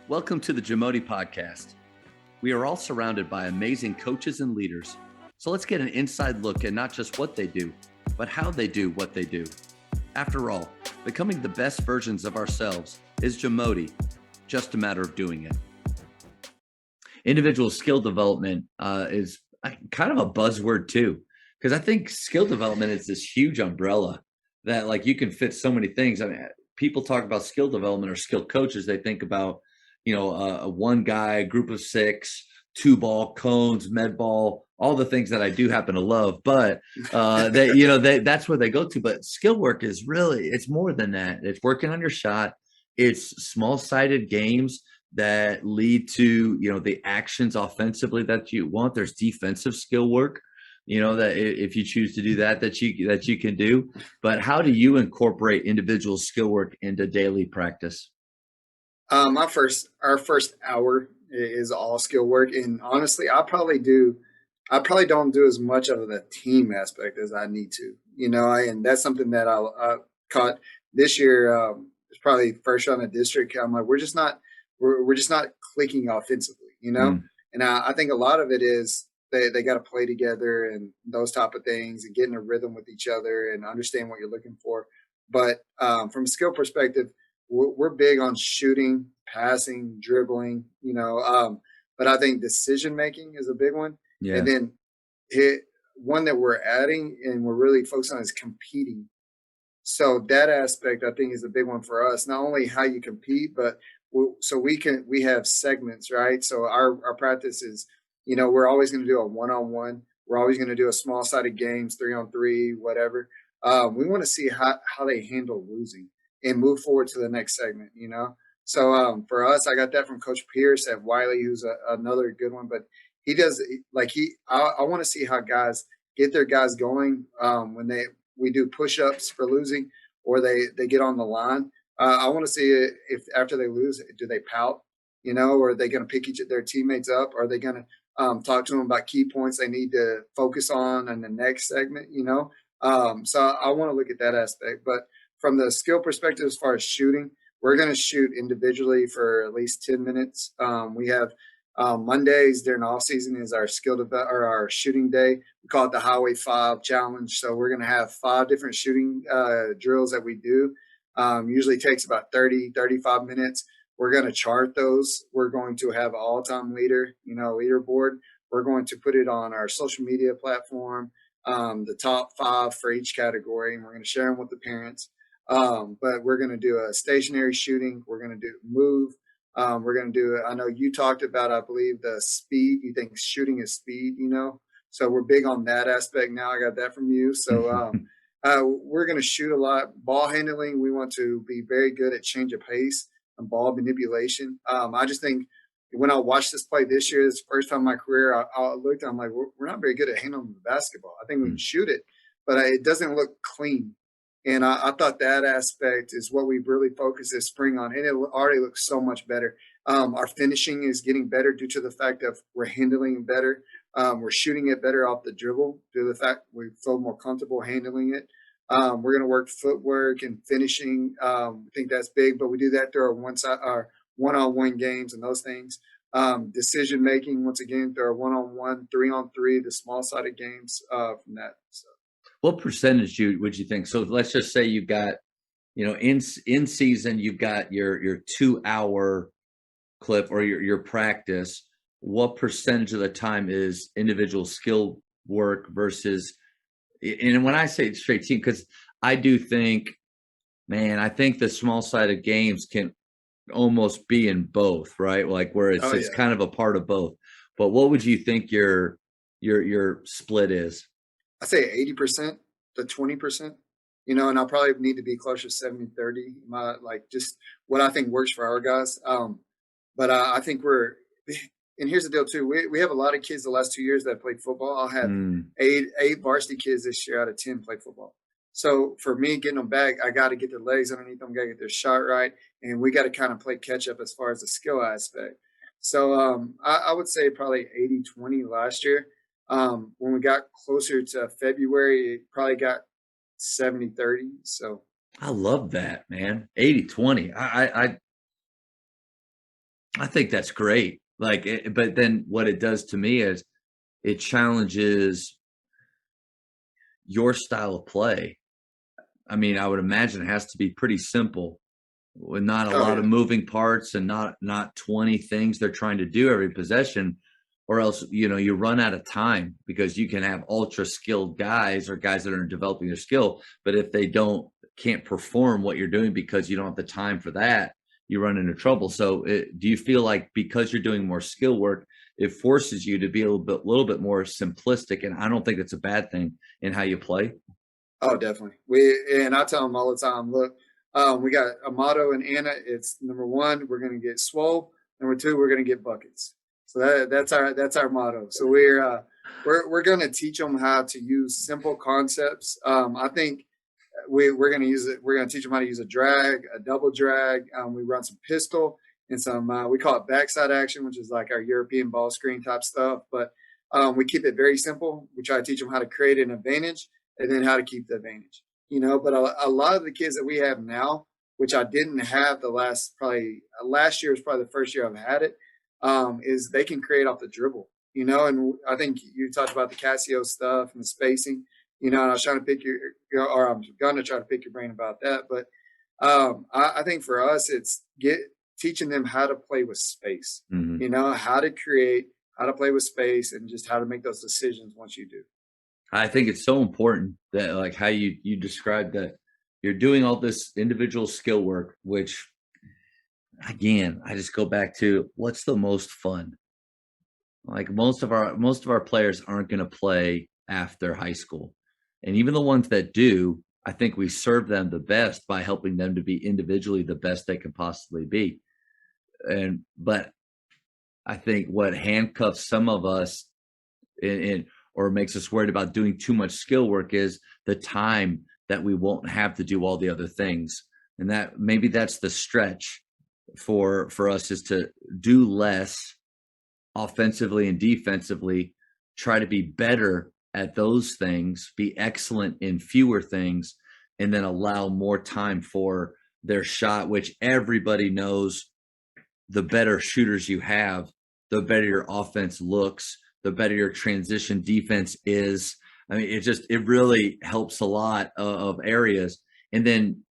Welcome to the Jamodi podcast. We are all surrounded by amazing coaches and leaders. So let's get an inside look at not just what they do, but how they do what they do. After all, becoming the best versions of ourselves is Jamodi, just a matter of doing it. Individual skill development is kind of a buzzword too, because I think skill development is this huge umbrella that like you can fit so many things. I mean, people talk about skill development or skill coaches. They think about, a one guy, group of six, two ball, cones, med ball, all the things that I do happen to love. But that's where they go to. But skill work is really, it's more than that. It's working on your shot. It's small-sided games that lead to, the actions offensively that you want. There's defensive skill work, that if you choose to do that you can do. But how do you incorporate individual skill work into daily practice? Our first hour is all skill work, and honestly, I probably don't do as much of the team aspect as I need to, and that's something that I caught this year. It's probably first round of district. I'm like, we're just not clicking offensively, Mm. and I think a lot of it is they got to play together and those type of things and get in a rhythm with each other and understand what you're looking for. But from a skill perspective, we're big on shooting, passing, dribbling, but I think decision making is a big one. And Yeah. then one that we're adding and we're really focused on is competing. So that aspect I think is a big one for us. Not only how you compete, but we have segments, right? So our practice is, we're always going to do a one-on-one. We're always going to do a small sided games, 3-on-3, whatever. We want to see how they handle losing and move forward to the next segment, So for us, I got that from Coach Pierce at Wiley, who's another good one. But he does I want to see how guys get their guys going when we do push-ups for losing or they get on the line. I want to see if after they lose, do they pout, or are they going to pick their teammates up? Are they going to talk to them about key points they need to focus on in the next segment, So I want to look at that aspect. But from the skill perspective, as far as shooting, we're going to shoot individually for at least 10 minutes. We have Mondays during off season is our or our shooting day. We call it the Highway 5 Challenge. So we're going to have 5 different shooting drills that we do. Usually takes about 35 minutes. We're going to chart those. We're going to have an all-time leaderboard. We're going to put it on our social media platform, the top 5 for each category, and we're going to share them with the parents. But we're going to do a stationary shooting. We're going to do move. We're going to do it. I know you talked about, I believe, the speed. You think shooting is speed, So we're big on that aspect now. I got that from you. So we're going to shoot a lot. Ball handling, we want to be very good at change of pace and ball manipulation. I just think when I watched this play this year, this first time in my career, I looked, I'm like, we're not very good at handling the basketball. I think we can shoot it, but it doesn't look clean. And I thought that aspect is what we've really focused this spring on. And it already looks so much better. Our finishing is getting better due to the fact that we're handling it better. We're shooting it better off the dribble due to the fact we feel more comfortable handling it. We're going to work footwork and finishing. I think that's big, but we do that through our one-on-one games and those things. Decision making, once again, through our one-on-one, 3-on-3, the small-sided games from that. So. What percentage would you think? So let's just say you've got, in season, you've got your 2-hour clip or your practice. What percentage of the time is individual skill work versus, and when I say straight team, because I do think, I think the small sided games can almost be in both, right? Like where it's kind of a part of both. But what would you think your split is? I say 80% to 20%, and I'll probably need to be closer to 70-30. Just what I think works for our guys. But I think and here's the deal too. We have a lot of kids the last 2 years that played football. I'll have eight varsity kids this year out of 10 play football. So for me, getting them back, I got to get their legs underneath them, got to get their shot right, and we got to kind of play catch up as far as the skill aspect. So I would say probably 80-20 last year. When we got closer to February, it probably got 70-30. So I love that, man. 80-20. I think that's great. Like, but then what it does to me is it challenges your style of play. I mean, I would imagine it has to be pretty simple with not a Oh lot of yeah. moving parts and not 20 things they're trying to do every possession, or else you run out of time because you can have ultra skilled guys or guys that are developing their skill, but if they can't perform what you're doing because you don't have the time for that, you run into trouble. So do you feel like because you're doing more skill work, it forces you to be a little bit more simplistic? And I don't think it's a bad thing in how you play. Oh, definitely. And I tell them all the time, look, we got a motto in Anna. It's number one, we're going to get swole. Number two, we're going to get buckets. So that's our motto. So we're going to teach them how to use simple concepts. I think we're going to use it. We're going to teach them how to use a drag, a double drag. We run some pistol and some. We call it backside action, which is like our European ball screen type stuff. But we keep it very simple. We try to teach them how to create an advantage and then how to keep the advantage. But a lot of the kids that we have now, which I didn't have the last year was probably the first year I've had it, is they can create off the dribble. And I think you talked about the Casio stuff and the spacing. And I was trying to or I'm going to try to pick your brain about that. But I think for us, it's teaching them how to play with space. Mhm. How to create, how to play with space, and just how to make those decisions once you do. I think it's so important that, like, how you described that you're doing all this individual skill work, which again, I just go back to what's the most fun. Like most of our players aren't going to play after high school, and even the ones that do, I think we serve them the best by helping them to be individually the best they can possibly be. And but I think what handcuffs some of us in or makes us worried about doing too much skill work is the time that we won't have to do all the other things. And that maybe that's the stretch for us, is to do less offensively and defensively, try to be better at those things, be excellent in fewer things, and then allow more time for their shot, which everybody knows the better shooters you have, the better your offense looks, the better your transition defense is. I mean, it really helps a lot of areas. And then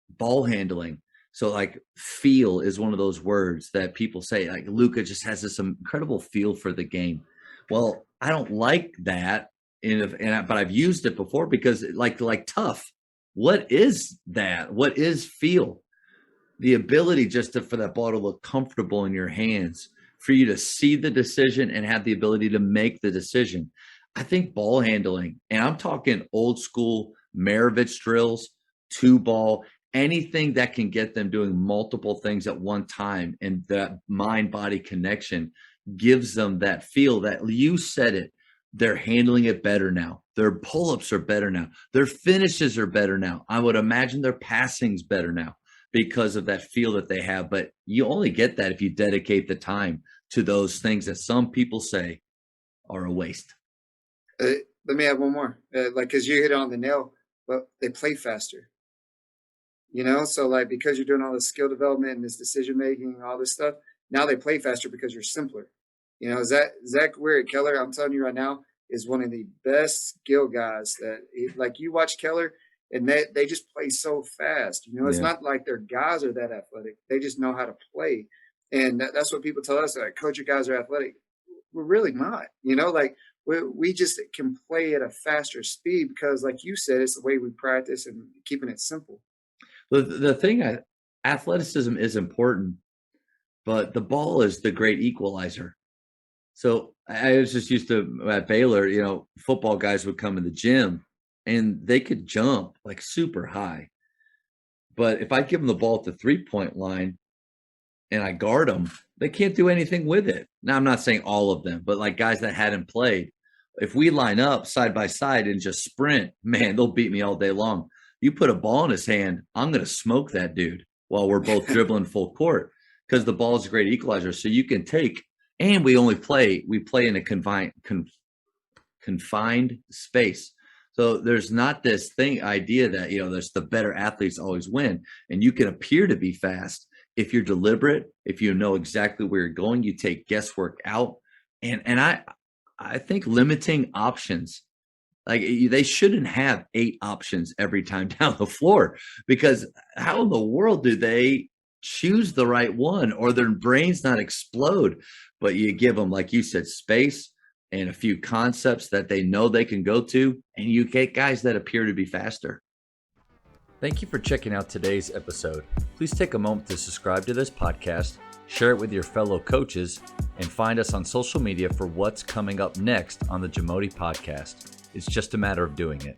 ball handling. So like feel is one of those words that people say, like Luca just has this incredible feel for the game. Well, I don't like that, but I've used it before because like tough. What is that? What is feel? The ability just for that ball to look comfortable in your hands, for you to see the decision and have the ability to make the decision. I think ball handling, and I'm talking old school Maravich drills, two ball, anything that can get them doing multiple things at one time, and that mind body connection gives them that feel that you said it. They're handling it better now. Their pull-ups are better now. Their finishes are better now. I would imagine their passing's better now because of that feel that they have. But you only get that if you dedicate the time to those things that some people say are a waste. Let me add one more, because you hit it on the nail, but they play faster. So like because you're doing all this skill development and this decision making and all this stuff, now they play faster because you're simpler. Zach Weir at Keller, I'm telling you right now, is one of the best skill guys like you watch Keller and they just play so fast. It's Yeah. not like their guys are that athletic. They just know how to play. And that's what people tell us, like, coach, your guys are athletic. We're really not, like we just can play at a faster speed because like you said, it's the way we practice and keeping it simple. The thing, athleticism is important, but the ball is the great equalizer. So I was just used to at Baylor, football guys would come in the gym and they could jump like super high. But if I give them the ball at the 3-point line and I guard them, they can't do anything with it. Now, I'm not saying all of them, but like guys that hadn't played, if we line up side by side and just sprint, man, they'll beat me all day long. You put a ball in his hand, I'm going to smoke that dude while we're both dribbling full court, because the ball is a great equalizer. So you can take, and we play in a confined space. So there's not this idea that, there's the better athletes always win, and you can appear to be fast if you're deliberate, if you know exactly where you're going, you take guesswork out. And I think limiting options, like they shouldn't have 8 options every time down the floor, because how in the world do they choose the right one or their brains not explode? But you give them, like you said, space and a few concepts that they know they can go to, and you get guys that appear to be faster. Thank you for checking out today's episode. Please take a moment to subscribe to this podcast, share it with your fellow coaches, and find us on social media for what's coming up next on the Jamodi podcast. It's just a matter of doing it.